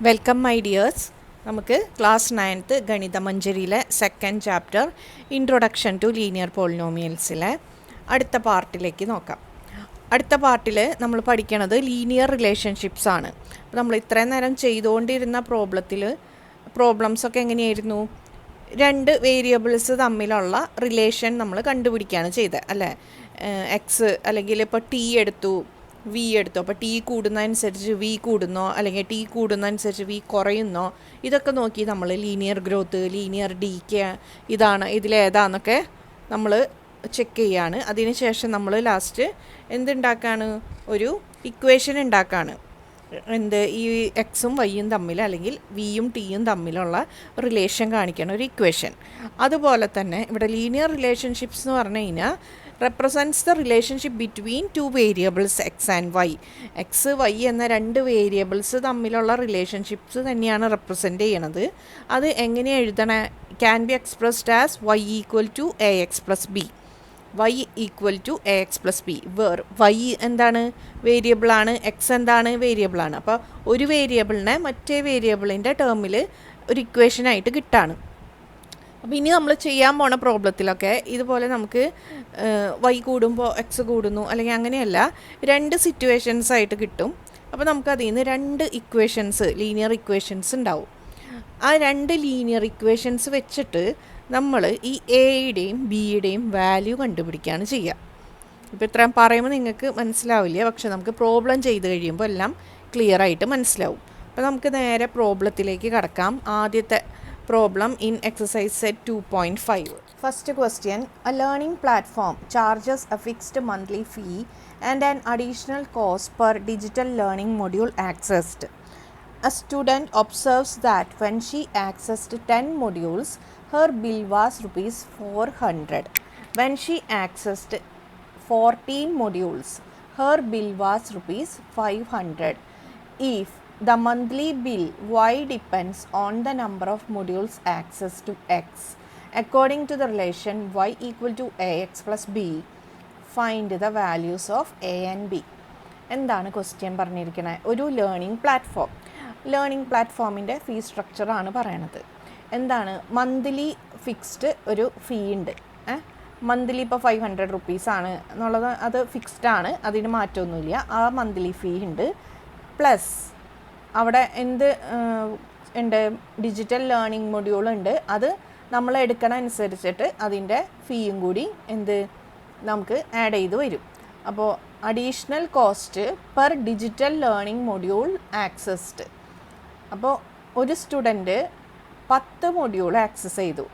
Welcome my dears. നമുക്ക് class 9th ഗണിതമഞ്ജരിയിലെ second chapter introduction to linear പോളിനോമിയൽസിലെ അടുത്ത പാർട്ടിലേക്ക് നോക്കാം. അടുത്ത പാർട്ടിൽ നമ്മൾ പഠിക്കണത് ലീനിയർ റിലേഷൻഷിപ്സ് ആണ്. നമ്മൾ ഇത്രയും നേരം ചെയ്തുകൊണ്ടിരുന്ന പ്രോബ്ലംസൊക്കെ എങ്ങനെയായിരുന്നു? രണ്ട് വേരിയബിൾസ് തമ്മിലുള്ള റിലേഷൻ നമ്മൾ കണ്ടുപിടിക്കുകയാണ് ചെയ്തത് അല്ലേ? എക്സ് അല്ലെങ്കിൽ ഇപ്പോൾ ടി എടുത്തു, വി എടുത്തു. അപ്പോൾ ടി കൂടുന്നതനുസരിച്ച് വി കൂടുന്നോ അല്ലെങ്കിൽ ടി കൂടുന്നതനുസരിച്ച് വി കുറയുന്നോ, ഇതൊക്കെ നോക്കി നമ്മൾ ലീനിയർ ഗ്രോത്ത്, ലീനിയർ ഡീക്കെ ഇതിലേതാന്നൊക്കെ നമ്മൾ ചെക്ക് ചെയ്യാണ്. അതിനുശേഷം നമ്മൾ ലാസ്റ്റ് എന്തുണ്ടാക്കുകയാണ്? ഒരു ഇക്വേഷൻ ഉണ്ടാക്കുകയാണ്. ഈ എക്സും വൈയും തമ്മിൽ അല്ലെങ്കിൽ വിയും ടിയും തമ്മിലുള്ള റിലേഷൻ കാണിക്കണം ഒരു ഇക്വേഷൻ. അതുപോലെ തന്നെ ഇവിടെ ലീനിയർ റിലേഷൻഷിപ്സ് എന്ന് പറഞ്ഞു കഴിഞ്ഞാൽ represents the relationship between two variables x and y. X Y എന്ന രണ്ട് വേരിയബിൾസ് തമ്മിലുള്ള റിലേഷൻഷിപ്സ് തന്നെയാണ് റെപ്രസെൻ്റ് ചെയ്യണത്. അത് എങ്ങനെ എഴുതണേ? Can be expressed as y equal to A X plus b. y equal to A X plus b. y എന്താണ്? വേരിയബിളാണ്. എക്സ് എന്താണ്? വേരിയബിളാണ്. അപ്പോൾ ഒരു വേരിയബിളിനെ മറ്റേ വേരിയബിളിൻ്റെ ടേമിൽ ഒരു ഇക്വേഷനായിട്ട് കിട്ടാണ്. അപ്പോൾ ഇനി നമ്മൾ ചെയ്യാൻ പോണ പ്രോബ്ലത്തിലൊക്കെ ഇതുപോലെ നമുക്ക് വൈ കൂടുമ്പോൾ എക്സ് കൂടുന്നു അല്ലെങ്കിൽ അങ്ങനെയല്ല, രണ്ട് സിറ്റുവേഷൻസ് ആയിട്ട് കിട്ടും. അപ്പോൾ നമുക്കതിൽ നിന്ന് രണ്ട് ഇക്വേഷൻസ്, ലീനിയർ ഇക്വേഷൻസ് ഉണ്ടാവും. ആ രണ്ട് ലീനിയർ ഇക്വേഷൻസ് വെച്ചിട്ട് നമ്മൾ ഈ എയുടെയും ബിയുടെയും വാല്യൂ കണ്ടുപിടിക്കുകയാണ് ചെയ്യുക. ഇപ്പോൾ ഇത്രയും പറയുമ്പോൾ നിങ്ങൾക്ക് മനസ്സിലാവില്ല, പക്ഷെ നമുക്ക് പ്രോബ്ലം ചെയ്ത് കഴിയുമ്പോൾ എല്ലാം ക്ലിയർ ആയിട്ട് മനസ്സിലാവും. അപ്പോൾ നമുക്ക് നേരെ പ്രോബ്ലത്തിലേക്ക് കടക്കാം. ആദ്യത്തെ problem in exercise set 2.5. First question, a learning platform charges a fixed monthly fee and an additional cost per digital learning module accessed. A student observes that when she accessed 10 modules, her bill was rupees 400. When she accessed 14 modules, her bill was rupees 500. If the monthly bill y depends on the number of modules accessed to x. According to the relation y equal to ax plus b, find the values of a and b. എന്താണ് question പറഞ്ഞിരിക്കുന്നത്? ഒരു learning പ്ലാറ്റ്ഫോമിൻ്റെ ഫീ സ്ട്രക്ചറാണ് പറയണത്. എന്താണ്? Monthly fixed ഒരു ഫീ ഉണ്ട്. Monthly ഇപ്പോൾ 500 റുപ്പീസാണ് എന്നുള്ളത്, അത് ഫിക്സ്ഡ് ആണ്, അതിന് മാറ്റമൊന്നുമില്ല. ആ മന്ത്ലി ഫീ ഉണ്ട്. പ്ലസ് അവിടെ ഉണ്ട്? ഡിജിറ്റൽ ലേണിംഗ് മൊഡ്യൂൾ ഉണ്ട്. അത് നമ്മൾ എടുക്കണ അനുസരിച്ചിട്ട് അതിൻ്റെ ഫീയും കൂടി നമുക്ക് ആഡ് ചെയ്ത് വരും. അപ്പോൾ additional cost per digital learning module accessed. അപ്പോൾ ഒരു സ്റ്റുഡൻറ്റ് 10 മൊഡ്യൂൾ ആക്സസ് ചെയ്തു.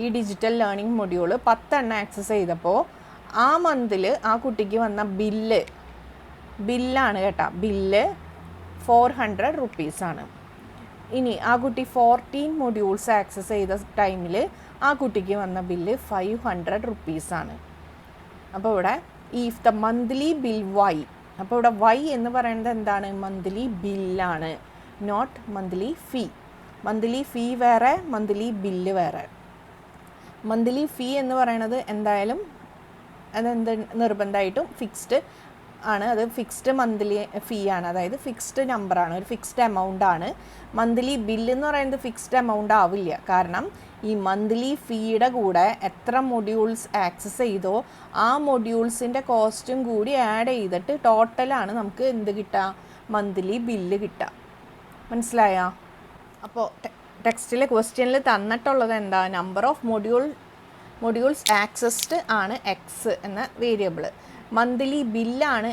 ഈ ഡിജിറ്റൽ ലേണിംഗ് മൊഡ്യൂൾ 10 ആക്സസ് ചെയ്തപ്പോൾ ആ മന്തിൽ ആ കുട്ടിക്ക് വന്ന ബില്ലാണ് കേട്ടോ. ബില്ല് 400 റുപ്പീസാണ്. ഇനി ആ കുട്ടി 14 മൊഡ്യൂൾസ് ആക്സസ് ചെയ്ത ടൈമിൽ ആ കുട്ടിക്ക് വന്ന ബില്ല് 500 റുപ്പീസാണ്. അപ്പോൾ ഇവിടെ if the monthly bill Y, അപ്പോൾ ഇവിടെ വൈ എന്ന് പറയുന്നത് എന്താണ്? മന്ത്ലി ബില്ലാണ്, not monthly fee. Monthly fee വേറെ, മന്ത്ലി ബില്ല് വേറെ. മന്ത്ലി ഫീ എന്ന് പറയുന്നത് എന്തായാലും നിർബന്ധമായിട്ടും ഫിക്സ്ഡ് ആണ്. അത് ഫിക്സ്ഡ് മന്ത്ലി ഫീ ആണ്, അതായത് ഫിക്സ്ഡ് നമ്പറാണ്, ഒരു ഫിക്സ്ഡ് എമൗണ്ട് ആണ്. മന്ത്ലി ബില്ല് എന്ന് പറയുന്നത് ഫിക്സ്ഡ് എമൗണ്ട് ആവില്ല. കാരണം ഈ മന്ത്ലി ഫീയുടെ കൂടെ എത്ര മൊഡ്യൂൾസ് ആക്സസ് ചെയ്തോ ആ മൊഡ്യൂൾസിൻ്റെ കോസ്റ്റും കൂടി ആഡ് ചെയ്തിട്ട് ടോട്ടലാണ് നമുക്ക് കിട്ടുക? മന്ത്ലി ബില്ല് കിട്ടുക. മനസ്സിലായോ? അപ്പോൾ ക്വസ്റ്റ്യനിൽ തന്നിട്ടുള്ളത് എന്താ? നമ്പർ ഓഫ് മൊഡ്യൂൾസ് ആക്സസ്ഡ് ആണ് എക്സ് എന്ന വേരിയബിൾ. മന്ത്ലി ബില്ലാണ്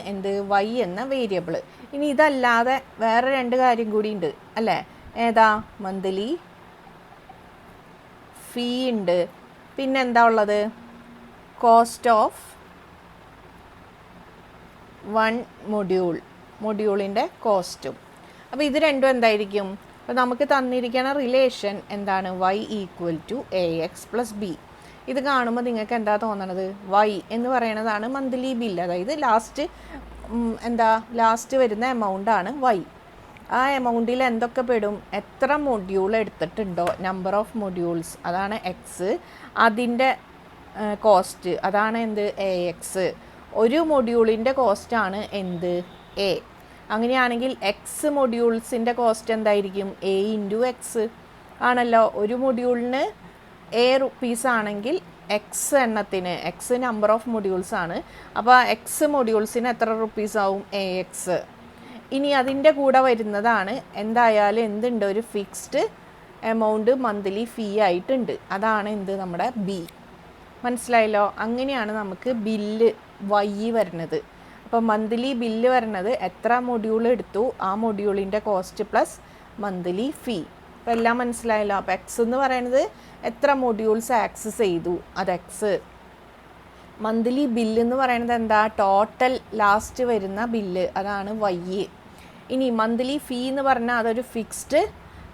വൈ എന്ന വേരിയബിൾ. ഇനി ഇതല്ലാതെ വേറെ രണ്ട് കാര്യം കൂടി ഉണ്ട് അല്ലേ? ഏതാ? മന്ത്ലി ഫീ ഉണ്ട്. പിന്നെന്താ ഉള്ളത്? കോസ്റ്റ് ഓഫ് വൺ മൊഡ്യൂളിൻ്റെ കോസ്റ്റും. അപ്പോൾ ഇത് രണ്ടും എന്തായിരിക്കും? അപ്പോൾ നമുക്ക് തന്നിരിക്കുന്ന റിലേഷൻ എന്താണ്? Y equal to A X plus B. ഇത് കാണുമ്പോൾ നിങ്ങൾക്ക് എന്താ തോന്നണത്? വൈ എന്ന് പറയുന്നതാണ് മന്ത്ലി ബില്ല്, അതായത് ലാസ്റ്റ് വരുന്ന എമൗണ്ടാണ് വൈ. ആ എമൗണ്ടിൽ എന്തൊക്കെ പെടും? എത്ര മൊഡ്യൂൾ എടുത്തിട്ടുണ്ടോ, നമ്പർ ഓഫ് മൊഡ്യൂൾസ്, അതാണ് എക്സ്. അതിൻ്റെ കോസ്റ്റ് അതാണ് എ എക്സ്. ഒരു മൊഡ്യൂളിൻ്റെ കോസ്റ്റാണ് എ. അങ്ങനെയാണെങ്കിൽ എക്സ് മൊഡ്യൂൾസിൻ്റെ കോസ്റ്റ് എന്തായിരിക്കും? എ ഇൻറ്റു എക്സ് ആണല്ലോ. ഒരു മൊഡ്യൂളിന് എ റുപ്പീസ് ആണെങ്കിൽ എക്സ് എണ്ണത്തിന്, എക്സ് നമ്പർ ഓഫ് മൊഡ്യൂൾസ് ആണ്, അപ്പോൾ എക്സ് മൊഡ്യൂൾസിന് എത്ര റുപ്പീസ് ആവും? A X. ഇനി അതിൻ്റെ കൂടെ വരുന്നതാണ് എന്തായാലും എന്തുണ്ട്? ഒരു ഫിക്സ്ഡ് എമൗണ്ട് മന്ത്ലി ഫീ ആയിട്ടുണ്ട്. അതാണ് എന്ത്? നമ്മുടെ ബി. മനസ്സിലായല്ലോ? അങ്ങനെയാണ് നമുക്ക് ബില്ല് വൈ വരുന്നത്. അപ്പോൾ മന്ത്ലി ബില്ല് വരുന്നത് എത്ര മൊഡ്യൂൾ എടുത്തു ആ മൊഡ്യൂളിൻ്റെ കോസ്റ്റ് പ്ലസ് മന്ത്ലി ഫീ. അപ്പോൾ എല്ലാം മനസ്സിലായല്ലോ? അപ്പോൾ എക്സ് എന്ന് പറയുന്നത് എത്ര മൊഡ്യൂൾസ് ആക്സസ് ചെയ്തു, അത് എക്സ്. മന്ത്ലി ബില്ല് എന്ന് പറയുന്നത് എന്താ? ടോട്ടൽ ലാസ്റ്റ് വരുന്ന ബില്ല്, അതാണ് വൈ. ഇനി മന്ത്ലി ഫീ എന്ന് പറഞ്ഞാൽ അതൊരു ഫിക്സ്ഡ്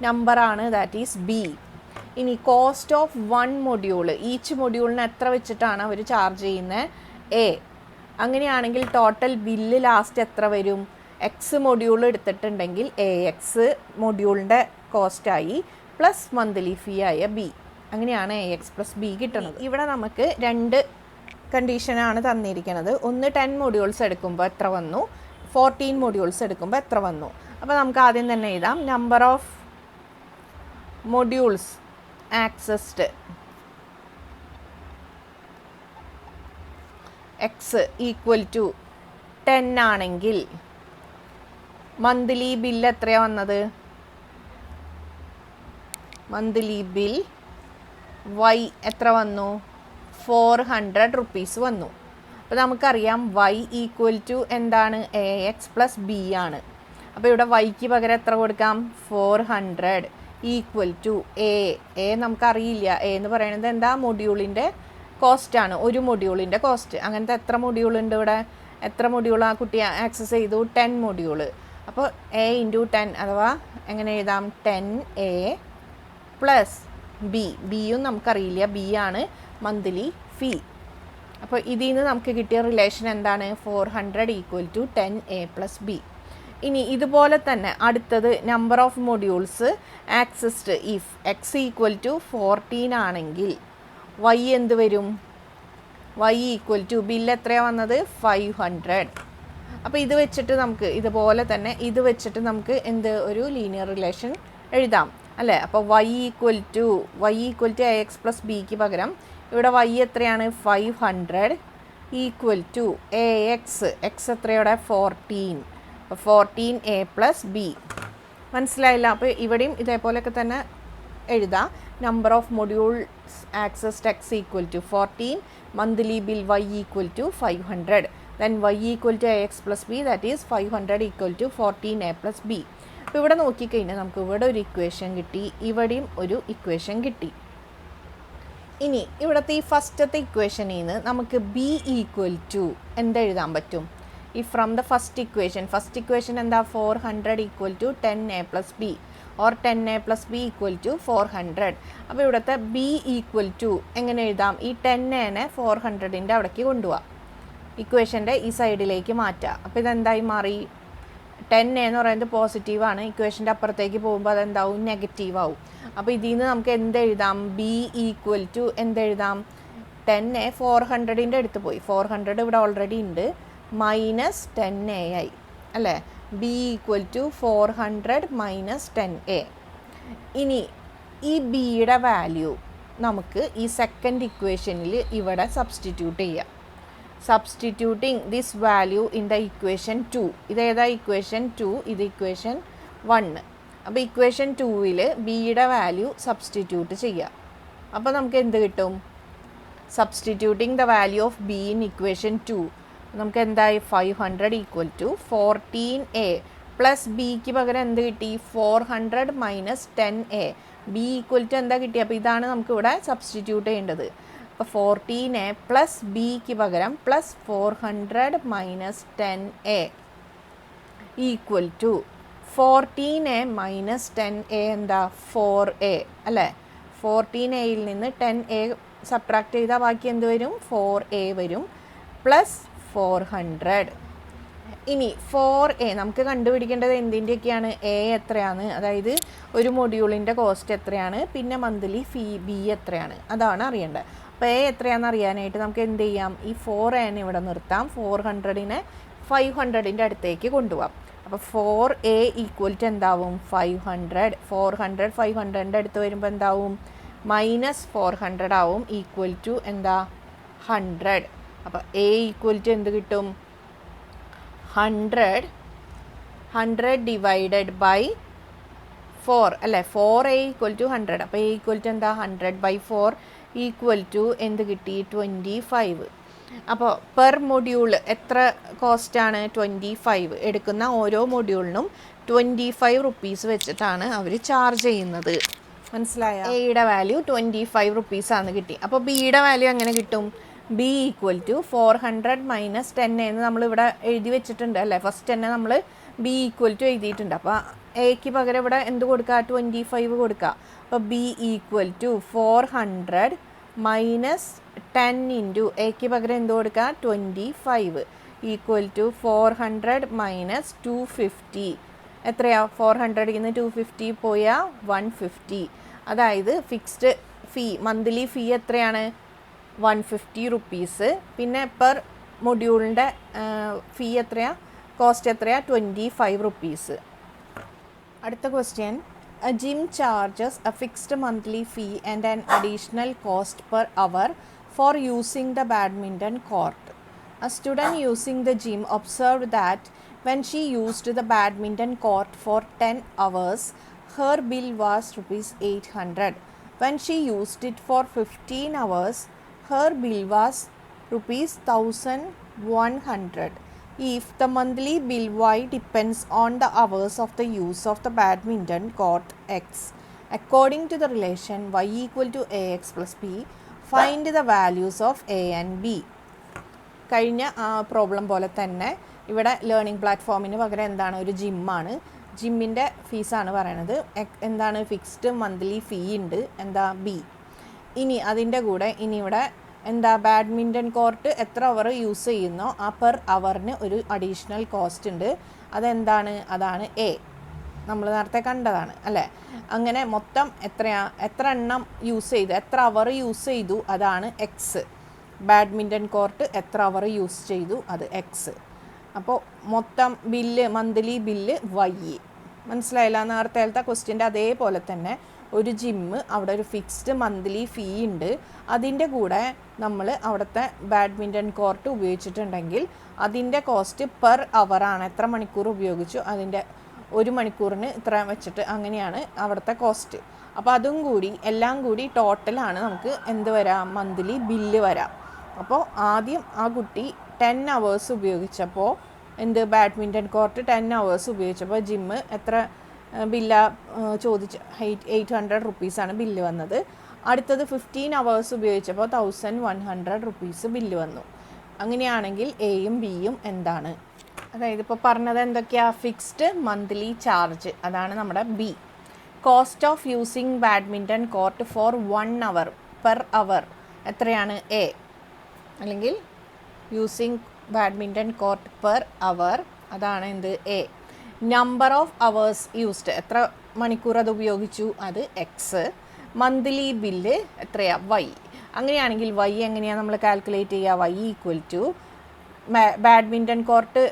നമ്പറാണ്, ദാറ്റ് ഈസ് ബി. ഇനി cost of one module, each മൊഡ്യൂളിന് എത്ര വെച്ചിട്ടാണ് അവർ ചാർജ് ചെയ്യുന്നത്? എ. അങ്ങനെയാണെങ്കിൽ ടോട്ടൽ ബില്ല് ലാസ്റ്റ് എത്ര വരും? എക്സ് മൊഡ്യൂൾ എടുത്തിട്ടുണ്ടെങ്കിൽ എ എക്സ് മൊഡ്യൂളിൻ്റെ കോസ്റ്റായി പ്ലസ് മന്ത്ലി ഫീ ആയ ബി. അങ്ങനെയാണ് എ എക്സ് പ്ലസ് ബി കിട്ടുന്നത്. ഇവിടെ നമുക്ക് രണ്ട് കണ്ടീഷനാണ് തന്നിരിക്കുന്നത്. ഒന്ന് 10 മൊഡ്യൂൾസ് എടുക്കുമ്പോൾ എത്ര വന്നു, 14 മൊഡ്യൂൾസ് എടുക്കുമ്പോൾ എത്ര വന്നു. അപ്പോൾ നമുക്ക് ആദ്യം തന്നെ എഴുതാം. Number of modules accessed X equal to 10 ആണെങ്കിൽ മന്ത്ലി ബില്ല് എത്രയാണ് വന്നത്? മന്ത്ലി ബിൽ വൈ എത്ര വന്നു? 400 റുപ്പീസ് വന്നു. അപ്പോൾ നമുക്കറിയാം വൈ ഈക്വൽ ടു എന്താണ്? എ എക്സ് പ്ലസ് ബി ആണ്. അപ്പോൾ ഇവിടെ വൈക്ക് പകരം എത്ര കൊടുക്കാം? 400 ഈക്വൽ ടു എ നമുക്കറിയില്ല. എ എന്ന് പറയുന്നത് എന്താ? മൊഡ്യൂളിൻ്റെ കോസ്റ്റാണ്, ഒരു മൊഡ്യൂളിൻ്റെ കോസ്റ്റ്. അങ്ങനത്തെ എത്ര മൊഡ്യൂളുണ്ട് ഇവിടെ? എത്ര മൊഡ്യൂൾ ആ കുട്ടി ആക്സസ് ചെയ്തു? 10 മൊഡ്യൂൾ. അപ്പോൾ എ ഇൻറ്റു 10 അഥവാ എങ്ങനെ എഴുതാം? 10A plus B. ബിയും നമുക്കറിയില്ല, ബി ആണ് മന്ത്ലി ഫീ. അപ്പോൾ ഇതിൽ നിന്ന് നമുക്ക് കിട്ടിയ റിലേഷൻ എന്താണ്? 400 equal to 10A plus b. ഇനി ഇതുപോലെ തന്നെ അടുത്തത് number of modules accessed if X equal to 14 ആണെങ്കിൽ വൈ എന്ത് വരും? വൈ ഈക്വൽ ടു ബില്ല് എത്രയാണ് വന്നത്? 500. അപ്പോൾ ഇത് വെച്ചിട്ട് നമുക്ക് ഇതുപോലെ തന്നെ ഇത് വെച്ചിട്ട് നമുക്ക് എന്ത് ഒരു ലീനിയർ റിലേഷൻ എഴുതാം അല്ലേ? അപ്പോൾ Y equal to A X plus ബിക്ക് പകരം ഇവിടെ വൈ എത്രയാണ്? 500 ഈക്വൽ ടു എ എക്സ് എത്രയോടെ? 14. അപ്പോൾ 14A പ്ലസ് ബി. മനസ്സിലായില്ല? അപ്പോൾ ഇവിടെയും ഇതേപോലെയൊക്കെ തന്നെ എഴുതാം. Number of modules accessed X equal to 14, monthly bill Y equal to 500, then Y equal to A X plus B, that is 500 equal to 14A plus B. അപ്പോൾ ഇവിടെ നോക്കിക്കഴിഞ്ഞാൽ നമുക്ക് ഇവിടെ ഒരു ഇക്വേഷൻ കിട്ടി, ഇവിടെയും ഒരു ഇക്വേഷൻ കിട്ടി. ഇനി ഇവിടുത്തെ ഈ ഫസ്റ്റത്തെ ഇക്വേഷനിൽ നിന്ന് നമുക്ക് ബി ഈക്വൽ ടു എന്തെഴുതാൻ പറ്റും? ഈ ഫ്രം ദ ഫസ്റ്റ് ഇക്വേഷൻ എന്താ? 400 equal to 10A plus B or 10A plus B equal to 400. അപ്പോൾ ഇവിടുത്തെ ബി ഈക്വൽ ടു എങ്ങനെ എഴുതാം? ഈ 10A 400ൻ്റെ അവിടേക്ക് കൊണ്ടുപോവാം, ഇക്വേഷൻ്റെ ഈ സൈഡിലേക്ക് മാറ്റുക. അപ്പോൾ ഇതെന്തായി മാറി? 10A എന്ന് പറയുന്നത് പോസിറ്റീവാണ്, ഇക്വേഷൻ്റെ അപ്പുറത്തേക്ക് പോകുമ്പോൾ അതെന്താവും? നെഗറ്റീവ് ആവും. അപ്പോൾ ഇതിൽ നിന്ന് നമുക്ക് എന്തെഴുതാം? ബി ഈക്വൽ ടു എന്തെഴുതാം? 10A 400ൻ്റെ അടുത്ത് പോയി, 400 ഇവിടെ ഓൾറെഡി ഉണ്ട്, മൈനസ് 10A ആയി അല്ലേ? B equal to 400 minus 10A. ഇനി ഈ ബിയുടെ വാല്യൂ നമുക്ക് ഈ സെക്കൻഡ് ഇക്വേഷനിൽ ഇവിടെ സബ്സ്റ്റിറ്റ്യൂട്ട് ചെയ്യാം. Substituting this value in the equation 2. ഇതേതാ ഇക്വേഷൻ 2? ഇത് ഇക്വേഷൻ 1. അപ്പോൾ ഇക്വേഷൻ 2ൽ ബിയുടെ വാല്യൂ സബ്സ്റ്റിറ്റ്യൂട്ട് ചെയ്യുക. അപ്പോൾ നമുക്ക് എന്ത് കിട്ടും? Substituting the value of be in equation 2 നമുക്ക് എന്തായി? 500 ഈക്വൽ ടു 14A പ്ലസ് ബിക്ക് പകരം എന്ത് കിട്ടി? 400 minus 10A. B equal to എന്താ കിട്ടി? അപ്പോൾ ഇതാണ് നമുക്ക് ഇവിടെ സബ്സ്റ്റിറ്റ്യൂട്ട് ചെയ്യേണ്ടത്. അപ്പോൾ 14A പ്ലസ് ബിക്ക് പകരം plus 400 minus 10A equal to 14A minus 10A എന്താ? 4A അല്ലേ? 14Aയിൽ നിന്ന് 10A സബ്ട്രാക്ട് ചെയ്താൽ ബാക്കി എന്ത് വരും? 4A വരും പ്ലസ് 400. ഇനി 4A നമുക്ക് കണ്ടുപിടിക്കേണ്ടത് എന്തിൻ്റെയൊക്കെയാണ്? എ എത്രയാണ്, അതായത് ഒരു മൊഡ്യൂളിൻ്റെ കോസ്റ്റ് എത്രയാണ്, പിന്നെ മന്ത്ലി ഫീ ബി എത്രയാണ്, അതാണ് അറിയേണ്ടത്. അപ്പോൾ എ എത്രയാണെന്ന് അറിയാനായിട്ട് നമുക്ക് എന്ത് ചെയ്യാം? ഈ 4A ഇവിടെ നിർത്താം, 400നെ 500ൻ്റെ അടുത്തേക്ക് കൊണ്ടുപോകാം. അപ്പോൾ 4a ഈക്വൽ ടു എന്താവും 500. 400 500 അടുത്ത് വരുമ്പോൾ എന്താവും -400 ആവും, ഈക്വൽ ടു എന്താ 100. അപ്പോൾ a ഈക്വൽ ടു എന്ത് കിട്ടും 100 ഡിവൈഡഡ് ബൈ 4 അല്ലേ. 4a equal to 100. അപ്പോൾ a ഈക്വൽ ടു എന്താ 100/4 ഈക്വൽ ടു എന്ത് കിട്ടി 25. അപ്പോൾ പെർ മൊഡ്യൂൾ എത്ര കോസ്റ്റാണ് 25. എടുക്കുന്ന ഓരോ മൊഡ്യൂളിനും 25 റുപ്പീസ് വെച്ചിട്ടാണ് അവർ ചാർജ് ചെയ്യുന്നത്. മനസ്സിലായ? എയുടെ വാല്യൂ 25 റുപ്പീസാണ് കിട്ടി. അപ്പോൾ ബിയുടെ വാല്യൂ എങ്ങനെ കിട്ടും? ബി ഈക്വൽ ടു 400 - 10 എന്ന് നമ്മളിവിടെ എഴുതി വെച്ചിട്ടുണ്ട് അല്ലേ. ഫസ്റ്റ് തന്നെ നമ്മൾ ബി ഈക്വൽ ടു എഴുതിയിട്ടുണ്ട്. അപ്പോൾ എക്ക് പകരം ഇവിടെ എന്ത് കൊടുക്കുക 25 കൊടുക്കുക. അപ്പോൾ ബി ഈക്വൽ ടു 400 - 10 ഇൻറ്റു എക്ക് പകരം എന്ത് കൊടുക്കുക 25 ഈക്വൽ ടു 400 - 250. എത്രയാ 400 നിന്ന് 250 പോയാൽ 150. അതായത് ഫിക്സ്ഡ് ഫീ മന്ത്ലി ഫീ എത്രയാണ് 150 റുപ്പീസ്. പിന്നെ പെർ മൊഡ്യൂളിൻ്റെ ഫീ എത്രയാ കോസ്റ്റ് എത്രയാ 25 റുപ്പീസ്. അടുത്ത question, a gym charges a fixed monthly fee and an additional cost per hour for using the badminton court. A student using the gym observed that when she used the badminton court for 10 hours, her bill was ₹800. When she used it for 15 hours, her bill was ₹1100. If the monthly bill Y depends on the hours of the use of the badminton court X, according to the relation Y equal to AX plus B, find the values of A and B. കഴിഞ്ഞ problem പോലെ തന്നെ ഇവിടെ learning പ്ലാറ്റ്ഫോമിന് പകരം എന്താണ് ഒരു ജിമ്മാണ്. ജിമ്മിൻ്റെ ഫീസാണ് പറയണത്. എന്താണ് fixed monthly ഫീ ഉണ്ട് എന്താ ബി. ഇനി അതിൻ്റെ കൂടെ ഇനി ഇവിടെ എന്താ ബാഡ്മിൻ്റൺ കോർട്ട് എത്ര അവർ യൂസ് ചെയ്യുന്നോ ആ പെർ അവറിന് ഒരു അഡീഷണൽ കോസ്റ്റ് ഉണ്ട്. അതെന്താണ്? അതാണ് എ. നമ്മൾ നേരത്തെ കണ്ടതാണ് അല്ലേ. അങ്ങനെ മൊത്തം എത്ര എണ്ണം യൂസ് ചെയ്തു, എത്ര അവർ യൂസ് ചെയ്തു അതാണ് എക്സ്. ബാഡ്മിൻ്റൺ കോർട്ട് എത്ര അവർ യൂസ് ചെയ്തു അത് എക്സ്. അപ്പോൾ മൊത്തം ബില്ല് മന്ത്ലി ബില്ല് വൈ. മനസ്സിലായില്ല? നേരത്തെ ക്വസ്റ്റ്യൻ്റെ അതേപോലെ തന്നെ ഒരു ജിമ്മ് അവിടെ ഒരു ഫിക്സ്ഡ് മന്ത്ലി ഫീ ഉണ്ട്. അതിൻ്റെ കൂടെ നമ്മൾ അവിടുത്തെ ബാഡ്മിൻ്റൺ കോർട്ട് ഉപയോഗിച്ചിട്ടുണ്ടെങ്കിൽ അതിൻ്റെ കോസ്റ്റ് പെർ അവറാണ്. എത്ര മണിക്കൂർ ഉപയോഗിച്ചു അതിൻ്റെ 1 മണിക്കൂറിന് ഇത്ര വെച്ചിട്ട് അങ്ങനെയാണ് അവിടുത്തെ കോസ്റ്റ്. അപ്പോൾ അതും കൂടി എല്ലാം കൂടി ടോട്ടലാണ് നമുക്ക് എന്ത് വരാം മന്ത്ലി ബില്ല് വരാം. അപ്പോൾ ആദ്യം ആ കുട്ടി 10 അവേഴ്സ് ഉപയോഗിച്ചപ്പോൾ എന്ത് ബാഡ്മിൻ്റൺ കോർട്ട് 10 അവേഴ്സ് ഉപയോഗിച്ചപ്പോൾ ജിമ്മ് എത്ര ബില്ല ചോദിച്ച് 800 റുപ്പീസാണ് ബില്ല് വന്നത്. അടുത്തത് 15 അവേഴ്സ് ഉപയോഗിച്ചപ്പോൾ 1100 റുപ്പീസ് ബില്ല് വന്നു. അങ്ങനെയാണെങ്കിൽ എയും ബിയും എന്താണ്? അതായത് ഇപ്പോൾ പറഞ്ഞത് എന്തൊക്കെയാണ്? ഫിക്സ്ഡ് മന്ത്ലി ചാർജ് അതാണ് നമ്മുടെ b. Cost of using badminton court for 1 hour per hour എത്രയാണ് എ. അല്ലെങ്കിൽ using badminton court per hour അതാണ് എന്ത് a. Number of hours used എത്ര മണിക്കൂർ അത് ഉപയോഗിച്ചു അത് എക്സ്. മന്ത്ലി ബില്ല് എത്രയാ വൈ. അങ്ങനെയാണെങ്കിൽ വൈ എങ്ങനെയാണ് നമ്മൾ കാൽക്കുലേറ്റ് ചെയ്യുക? Y equal to badminton court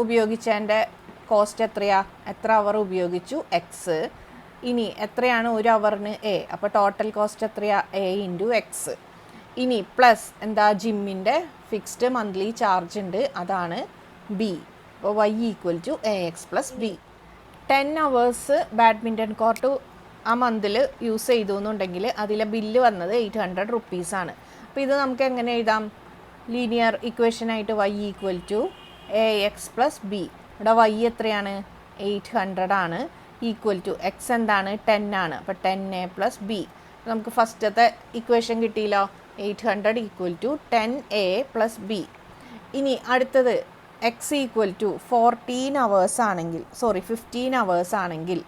ഉപയോഗിച്ചതിൻ്റെ കോസ്റ്റ് എത്രയാ, എത്ര അവർ ഉപയോഗിച്ചു എക്സ്. ഇനി എത്രയാണ് ഒരു അവറിന് എ. അപ്പോൾ ടോട്ടൽ കോസ്റ്റ് എത്രയാ എ ഇൻറ്റു എക്സ്. ഇനി പ്ലസ് എന്താ ജിമ്മിൻ്റെ ഫിക്സ്ഡ് മന്ത്ലി ചാർജ് ഉണ്ട് അതാണ് ബി. അപ്പോൾ Y equal to A X plus B. 10 hours badminton court ആ മന്തിൽ യൂസ് ചെയ്തു എന്നുണ്ടെങ്കിൽ അതിലെ ബില്ല് വന്നത് 800 റുപ്പീസാണ്. അപ്പോൾ ഇത് നമുക്ക് എങ്ങനെ എഴുതാം? ലീനിയർ ഇക്വേഷനായിട്ട് y equal to A X plus b. ഇവിടെ വൈ എത്രയാണ് 800 ആണ്. ഈക്വൽ ടു എക്സ് എന്താണ് 10 ആണ്. അപ്പോൾ 10a പ്ലസ് ബി. നമുക്ക് ഫസ്റ്റത്തെ ഇക്വേഷൻ കിട്ടിയല്ലോ 800 equal to 10a plus b. ഇനി അടുത്തത് എക്സ് ഈക്വൽ ടു 15 അവേഴ്സ് ആണെങ്കിൽ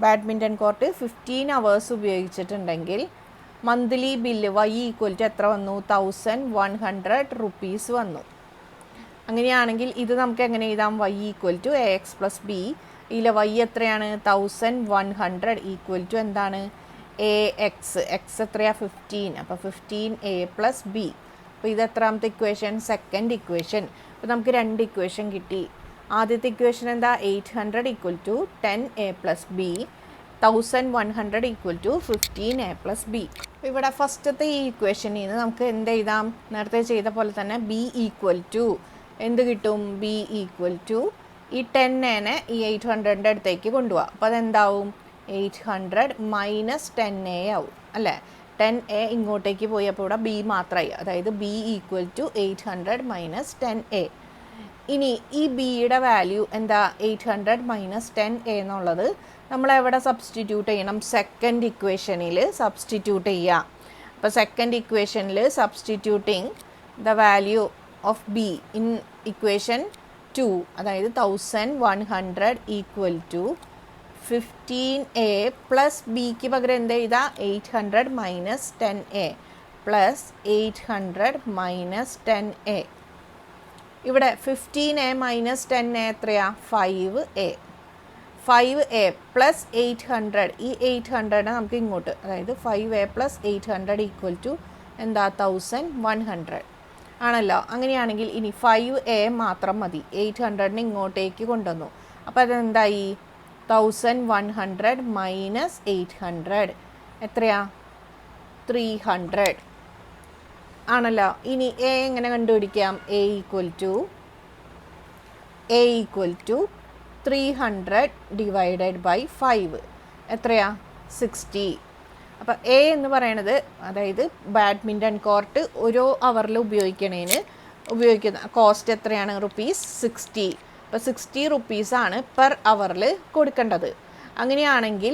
ബാഡ്മിൻ്റൺ കോർട്ട് 15 അവേഴ്സ് ഉപയോഗിച്ചിട്ടുണ്ടെങ്കിൽ monthly bill y equal to എത്ര വന്നു 1100 റുപ്പീസ് വന്നു. അങ്ങനെയാണെങ്കിൽ ഇത് നമുക്ക് എങ്ങനെ എഴുതാം? Y equal to A X plus b. ഇതിൽ വൈ എത്രയാണ് 1100 ഈക്വൽ ടു എന്താണ് എ എക്സ്. എക്സ് എത്രയാണ് 15. അപ്പോൾ 15a പ്ലസ് ബി. അപ്പോൾ ഇത് എത്രാമത്തെ ഇക്വേഷൻ? Second equation. അപ്പോൾ നമുക്ക് 2 ഇക്വേഷൻ കിട്ടി. ആദ്യത്തെ ഇക്വേഷൻ എന്താ? 800 equal to 10a plus b, 1100 equal to 15a plus b. ഇവിടെ ഫസ്റ്റത്തെ ഈ ഇക്വേഷനിൽ നിന്ന് നമുക്ക് എന്ത് എഴുതാം? നേരത്തെ ചെയ്ത പോലെ തന്നെ ബി ഈക്വൽ ടു എന്ത് കിട്ടും? ബി ഈക്വൽ ടു ഈ 10a ഈ 800ൻ്റെ അടുത്തേക്ക് കൊണ്ടുപോകാം. അപ്പോൾ അതെന്താവും? 800 മൈനസ് 10a ആവും അല്ലേ? 10a ഇങ്ങോട്ടേക്ക് പോയി, അപ്പോൾ ഇവിടെ ബി മാത്രമായി. അതായത് B equal to 800 minus 10a. ഇനി ഈ ബിയുടെ വാല്യൂ എന്താ? 800 മൈനസ് 10a എന്നുള്ളത് നമ്മൾ എവിടെ സബ്സ്റ്റിറ്റ്യൂട്ട് ചെയ്യണം? സെക്കൻഡ് ഇക്വേഷനിൽ സബ്സ്റ്റിറ്റ്യൂട്ട് ചെയ്യുക. അപ്പോൾ സെക്കൻഡ് ഇക്വേഷനിൽ substituting the value of be in equation 2, അതായത് 1100 ഈക്വൽ ടു 15a പ്ലസ് ബിക്ക് പകരം എന്ത് എഴുതാം? 800 minus 10a plus 800 minus 10a. ഇവിടെ 15a മൈനസ് 10a എത്രയാ? 5a. 5a പ്ലസ് 800, ഈ 800 നമുക്ക് ഇങ്ങോട്ട്, അതായത് 5a പ്ലസ് 800 ഈക്വൽ ടു എന്താ? 1100 ആണല്ലോ. അങ്ങനെയാണെങ്കിൽ ഇനി 5a മാത്രം മതി. 800 ഇങ്ങോട്ടേക്ക് കൊണ്ടുവന്നു. അപ്പോൾ അതെന്തായി? 1100 മൈനസ് 800 എത്രയാ? 300 ആണല്ലോ. ഇനി എ എങ്ങനെ കണ്ടുപിടിക്കാം? A equal to 300 divided by 5 എത്രയാ? 60. അപ്പോൾ എ എന്ന് പറയണത്, അതായത് ബാഡ്മിൻ്റൺ കോർട്ട് ഓരോ അവറിൽ ഉപയോഗിക്കുന്ന കോസ്റ്റ് എത്രയാണ്? ₹60. അപ്പോൾ 60 റുപ്പീസാണ് പെർ അവറിൽ കൊടുക്കേണ്ടത്. അങ്ങനെയാണെങ്കിൽ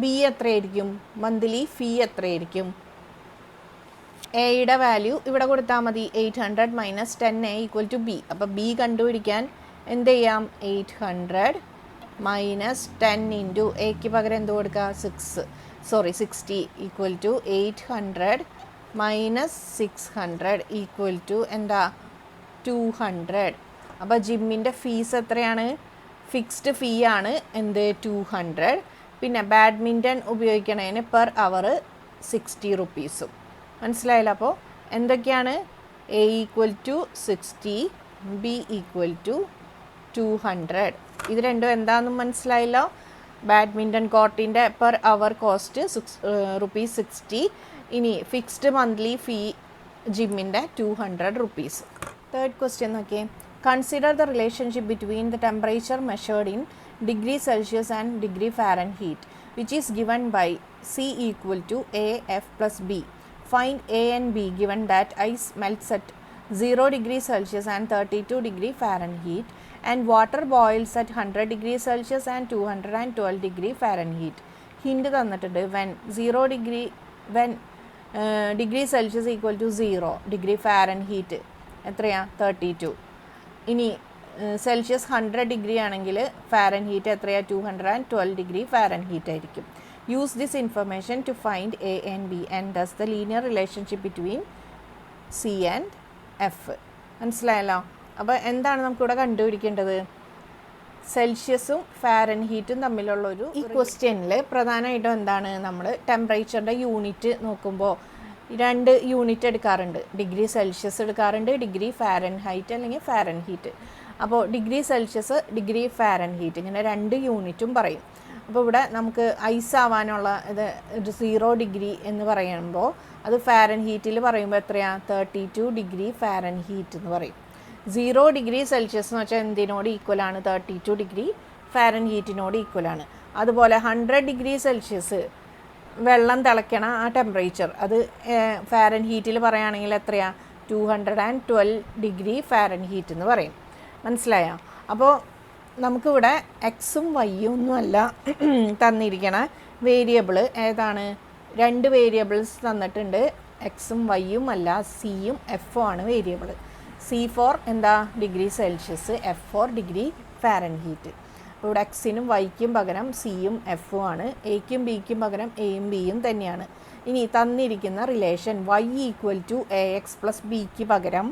ബി എത്രയായിരിക്കും? മന്ത്ലി ഫീ എത്രയായിരിക്കും? എയുടെ വാല്യൂ ഇവിടെ കൊടുത്താൽ മതി. 800 minus 10a equal to b. അപ്പോൾ ബി കണ്ടുപിടിക്കാൻ എന്ത് ചെയ്യാം? 800 മൈനസ് 10 ഇൻറ്റു എക്ക് പകരം എന്ത് കൊടുക്കുക? 60 equal to 800 minus 600 equal to എന്താ? 200. അപ്പോൾ ജിമ്മിൻ്റെ ഫീസ് എത്രയാണ്? ഫിക്സ്ഡ് ഫീ ആണ് എന്ത്? 200. പിന്നെ ബാഡ്മിൻ്റൺ ഉപയോഗിക്കണതിന് പെർ അവർ 60 റുപ്പീസും. മനസ്സിലായല്ലോ? അപ്പോൾ എന്തൊക്കെയാണ്? A equal to 60, b equal to 200. ഇത് രണ്ടും എന്താണെന്നും മനസ്സിലായല്ലോ? ബാഡ്മിൻ്റൺ കോർട്ടിൻ്റെ പെർ അവർ കോസ്റ്റ് ₹60. ഇനി ഫിക്സ്ഡ് മന്ത്ലി ഫീ ജിമ്മിൻ്റെ 200 റുപ്പീസ്. തേർഡ് ക്വസ്റ്റ്യൻ നോക്കിയേ. Consider the relationship between the temperature measured in degree Celsius and degree Fahrenheit which is given by c equal to a F plus b. Find A and B given that ice melts at 0 degrees Celsius and 32 degrees Fahrenheit and water boils at 100 degrees Celsius and 212 degrees Fahrenheit. Hint തന്നിട്ടുണ്ട്. when degree Celsius equal to 0 degree Fahrenheit എത്രയാ? 32. ഇനി Celsius 100 degree ആണെങ്കിൽ Fahrenheit എത്രയാ? 212 degree Fahrenheit ആയിരിക്കും. Use this information to find A and B and thus the linear relationship between C and F. മനസ്സിലായല്ലോ? അപ്പോൾ എന്താണ് നമുക്കിവിടെ കണ്ടുപിടിക്കേണ്ടത്? സെൽഷ്യസും ഫാരൻഹീറ്റും തമ്മിലുള്ളൊരു ഈ ക്വസ്റ്റ്യനിൽ പ്രധാനമായിട്ടും എന്താണ്? നമ്മൾ ടെമ്പറേച്ചറിൻ്റെ യൂണിറ്റ് നോക്കുമ്പോൾ 2 യൂണിറ്റ് എടുക്കാറുണ്ട്. ഡിഗ്രി സെൽഷ്യസ് എടുക്കാറുണ്ട്, ഡിഗ്രി ഫാരൻഹൈറ്റ് അല്ലെങ്കിൽ ഫാരൻഹീറ്റ്. അപ്പോൾ ഡിഗ്രി സെൽഷ്യസ്, ഡിഗ്രി ഫാരൻഹീറ്റ് ഇങ്ങനെ 2 യൂണിറ്റും പറയും. അപ്പോൾ ഇവിടെ നമുക്ക് ഐസ് ആവാനുള്ള ഇത് 0 ഡിഗ്രി എന്ന് പറയുമ്പോൾ അത് ഫാരൻഹീറ്റിൽ പറയുമ്പോൾ എത്രയാണ്? 32 ഡിഗ്രി ഫാരൻഹീറ്റ് എന്ന് പറയും. 0 ഡിഗ്രി സെൽഷ്യസ് എന്ന് വെച്ചാൽ എന്തിനോട് ഈക്വലാണ്? 32 ഡിഗ്രി ഫാരൻഹീറ്റിനോട് ഈക്വലാണ്. അതുപോലെ 100 ഡിഗ്രി സെൽഷ്യസ് വെള്ളം തിളയ്ക്കണ ആ ടെമ്പറേച്ചർ, അത് ഫാരൻഹീറ്റിൽ പറയുകയാണെങ്കിൽ എത്രയാണ്? 212 ഡിഗ്രി ഫാരൻഹീറ്റ് എന്ന് പറയും. മനസ്സിലായോ? അപ്പോൾ നമുക്കിവിടെ എക്സും വൈയും ഒന്നുമല്ല തന്നിരിക്കണ വേരിയബിൾ. ഏതാണ്? 2 വേരിയബിൾസ് തന്നിട്ടുണ്ട്. എക്സും വൈയും അല്ല, സിയും എഫും ആണ് വേരിയബിൾ. സി ഫോർ എന്താ? Degree Celsius, F for degree Fahrenheit. അപ്പോൾ ഇവിടെ എക്സിനും വൈക്കും പകരം സിയും എഫും ആണ്. എക്കും ബിക്കും പകരം എയും ബിയും തന്നെയാണ്. ഇനി തന്നിരിക്കുന്ന relation y equal to A X plus ബിക്ക് പകരം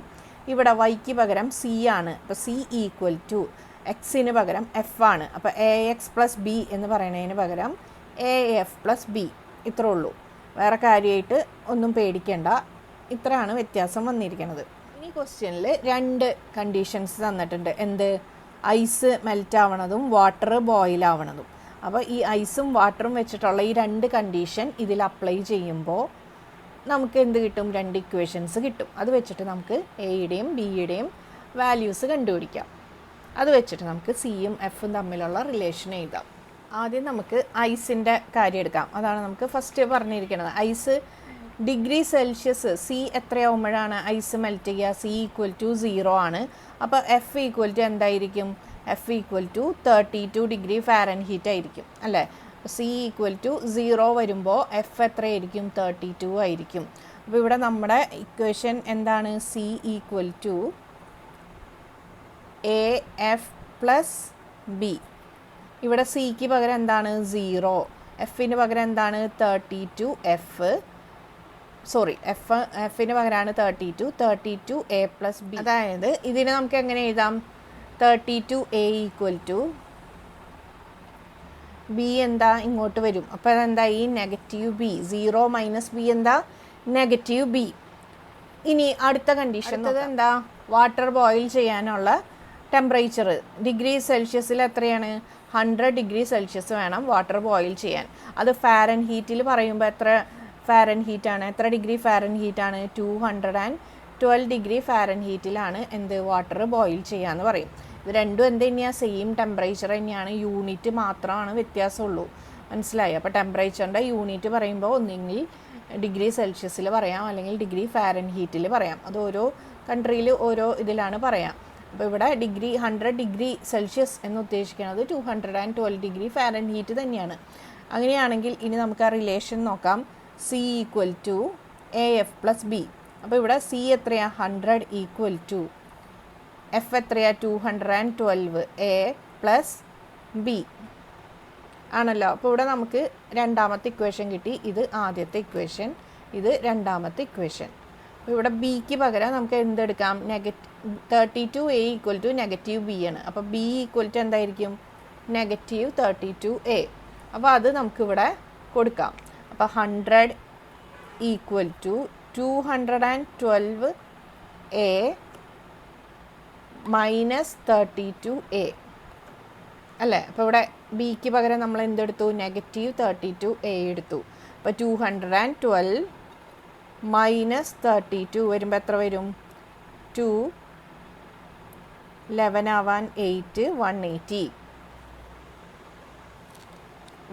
ഇവിടെ വൈക്ക് പകരം സി ആണ്. അപ്പോൾ സി ഈക്വൽ ടു എക്സിന് പകരം എഫ് ആണ്. അപ്പോൾ എ എക്സ് പ്ലസ് ബി എന്ന് പറയുന്നതിന് പകരം എ എഫ് പ്ലസ് ബി. ഇത്രേ ഉള്ളൂ. വേറെ കാര്യമായിട്ട് ഒന്നും പേടിക്കേണ്ട. ഇത്രയാണ് വ്യത്യാസം വന്നിരിക്കുന്നത്. ഈ ക്വസ്റ്റ്യനിൽ 2 കണ്ടീഷൻസ് തന്നിട്ടുണ്ട്. എന്ത്? ഐസ് മെൽറ്റ് ആവണതും വാട്ടർ ബോയിൽ ആവണതും. അപ്പോൾ ഈ ഐസും വാട്ടറും വെച്ചിട്ടുള്ള ഈ 2 കണ്ടീഷൻ ഇതിൽ അപ്ലൈ ചെയ്യുമ്പോൾ നമുക്ക് എന്ത് കിട്ടും? 2 ഇക്വേഷൻസ് കിട്ടും. അത് വെച്ചിട്ട് നമുക്ക് എയുടെയും ബിയുടെയും വാല്യൂസ് കണ്ടുപിടിക്കാം. അത് വെച്ചിട്ട് നമുക്ക് സിയും എഫും തമ്മിലുള്ള റിലേഷൻ എഴുതാം. ആദ്യം നമുക്ക് ഐസിൻ്റെ കാര്യം എടുക്കാം. അതാണ് നമുക്ക് ഫസ്റ്റ് പറഞ്ഞിരിക്കുന്നത്. ഐസ് ഡിഗ്രി സെൽഷ്യസ് സി എത്രയാവുമ്പോഴാണ് ഐസ് മെൽറ്റ് ചെയ്യുക? സി ഈക്വൽ ടു 0 ആണ്. അപ്പോൾ എഫ് ഈക്വൽ ടു എന്തായിരിക്കും? F equal to 32 degree Fahrenheit ആയിരിക്കും അല്ലേ? സി ഈക്വൽ ടു 0 വരുമ്പോൾ എഫ് എത്രയായിരിക്കും? 32 ആയിരിക്കും. അപ്പോൾ ഇവിടെ നമ്മുടെ ഇക്വേഷൻ എന്താണ്? C equal to a F plus b. ഇവിടെ സിക്ക് പകരം എന്താണ്? 0. എഫിന് പകരം എന്താണ്? 32 എഫ്. സോറി, എഫിന് പകരമാണ് 32 എ പ്ലസ് ബി. അതായത് ഇതിനെ നമുക്ക് എങ്ങനെ എഴുതാം? 32 എ ഈക്വൽ ടു ബി എന്താ? ഇങ്ങോട്ട് വരും. അപ്പോൾ അതെന്താ? ഈ നെഗറ്റീവ് ബി. 0 മൈനസ് ബി എന്താ? Negative B. ഇനി അടുത്ത കണ്ടീഷൻ എന്താ? വാട്ടർ ബോയിൽ ചെയ്യാനുള്ള ടെമ്പറേച്ചർ ഡിഗ്രി സെൽഷ്യസിൽ എത്രയാണ്? 100 ഡിഗ്രി സെൽഷ്യസ് വേണം വാട്ടർ ബോയിൽ ചെയ്യാൻ. അത് ഫാരൻഹീറ്റിൽ പറയുമ്പോൾ എത്ര ഫാരൻഹീറ്റാണ്? എത്ര ഡിഗ്രി ഫാരൻഹീറ്റാണ്? 212 ഡിഗ്രി ഫാരൻഹീറ്റിലാണ് എന്ത്? വാട്ടർ ബോയിൽ ചെയ്യാന്ന് പറയും. ഇത് രണ്ടും എന്ത് തന്നെയാണ്? സെയിം ടെമ്പറേച്ചർ തന്നെയാണ്. യൂണിറ്റ് മാത്രമാണ് വ്യത്യാസമുള്ളൂ. മനസ്സിലായി? അപ്പോൾ ടെമ്പറേച്ചറിൻ്റെ യൂണിറ്റ് പറയുമ്പോൾ ഒന്നെങ്കിൽ ഡിഗ്രി സെൽഷ്യസിൽ പറയാം, അല്ലെങ്കിൽ ഡിഗ്രി ഫാരൻഹീറ്റിൽ പറയാം. അത് ഓരോ കൺട്രിയിൽ ഓരോ ഇതിലാണ് പറയാം. അപ്പോൾ ഇവിടെ 100 ഡിഗ്രി സെൽഷ്യസ് എന്ന് ഉദ്ദേശിക്കുന്നത് 212 ഡിഗ്രി ഫാരൻഹീറ്റ് തന്നെയാണ്. അങ്ങനെയാണെങ്കിൽ ഇനി നമുക്ക് ആ റിലേഷൻ നോക്കാം. C equal to a F plus B. അപ്പോൾ ഇവിടെ സി എത്രയാണ്? 100 ഈക്വൽ ടു എഫ് എത്രയാണ്? 212 എ പ്ലസ് ബി ആണല്ലോ. അപ്പോൾ ഇവിടെ നമുക്ക് രണ്ടാമത്തെ ഇക്വേഷൻ കിട്ടി. ഇത് ആദ്യത്തെ ഇക്വേഷൻ, ഇത് രണ്ടാമത്തെ ഇക്വേഷൻ. അപ്പോൾ ഇവിടെ ബിക്ക് പകരം നമുക്ക് എന്തെടുക്കാം? 32 a equal to negative b ആണ്. അപ്പോൾ ബി ഈക്വൽ ടു എന്തായിരിക്കും? Negative 32 a. അപ്പോൾ അത് നമുക്കിവിടെ കൊടുക്കാം. അപ്പോൾ 100 equal to 212 a minus 32 a അല്ലേ? അപ്പോൾ ഇവിടെ ബിക്ക് പകരം നമ്മൾ എന്തെടുത്തു? നെഗറ്റീവ് 32 എ എടുത്തു. അപ്പോൾ 212 മൈനസ് 32 വരുമ്പോൾ എത്ര വരും? 2 11 ആവാൻ 8 180.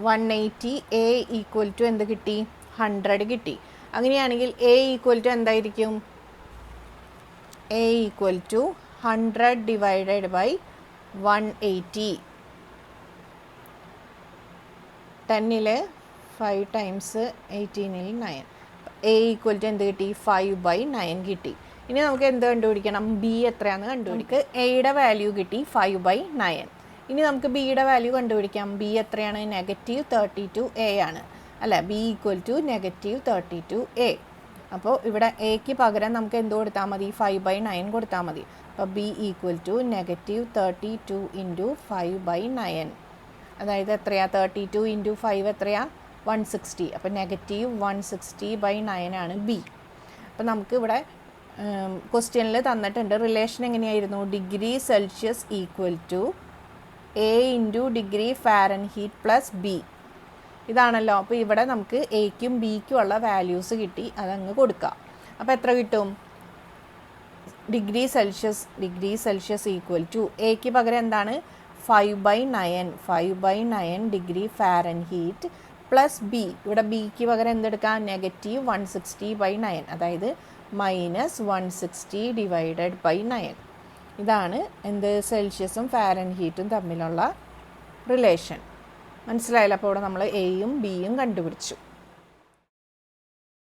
180 എ ഈക്വൽ ടു എന്ത് കിട്ടി? 100 കിട്ടി. അങ്ങനെയാണെങ്കിൽ എ ഈക്വൽ ടു എന്തായിരിക്കും? A equal to 100 divided by 180. 10 5 times 18 9. A equal to എന്ത് കിട്ടി? 5/9 കിട്ടി. ഇനി നമുക്ക് എന്ത് കണ്ടുപിടിക്കണം? ബി എത്രയാണെന്ന് കണ്ടുപിടിക്കുക. എയുടെ വാല്യൂ കിട്ടി 5/9. ഇനി നമുക്ക് ബിയുടെ വാല്യൂ കണ്ടുപിടിക്കാം. ബി എത്രയാണ്? നെഗറ്റീവ് 32 എ ആണ് അല്ലേ? B equal to negative 32 a. അപ്പോൾ ഇവിടെ എക്ക് പകരം നമുക്ക് എന്ത് കൊടുത്താൽ മതി? 5/9 കൊടുത്താൽ മതി. അപ്പോൾ b equal to negative 32 into 5/9. അതായത് എത്രയാണ്? 32 ഇൻറ്റു 5 എത്രയാണ്? 160. അപ്പോൾ നെഗറ്റീവ് 160/9 ആണ് ബി. അപ്പോൾ നമുക്ക് ഇവിടെ ക്വസ്റ്റ്യനിൽ തന്നിട്ടുണ്ട്. റിലേഷൻ എങ്ങനെയായിരുന്നു? Degree Celsius equal to a into degree Fahrenheit plus b. ഇതാണല്ലോ. അപ്പോൾ ഇവിടെ നമുക്ക് എക്കും ബിക്കും ഉള്ള വാല്യൂസ് കിട്ടി. അതങ്ങ് കൊടുക്കാം. അപ്പോൾ എത്ര കിട്ടും? ഡിഗ്രി സെൽഷ്യസ് ഈക്വൽ ടു എക്ക് പകരം എന്താണ്? 5/9 ഡിഗ്രി ഫാരൻഹീറ്റ് പ്ലസ് ബി. ഇവിടെ ബിക്ക് പകരം എന്തെടുക്കാം? നെഗറ്റീവ് 160/9. അതായത് മൈനസ് 160 ഡിവൈഡഡ് ബൈ 9. ഇതാണ് എന്ത്? സെൽഷ്യസും ഫാരൻഹീറ്റും തമ്മിലുള്ള റിലേഷൻ. മനസ്സിലായില്ല? അപ്പോൾ ഇവിടെ നമ്മൾ എയും ബിയും കണ്ടുപിടിച്ചു.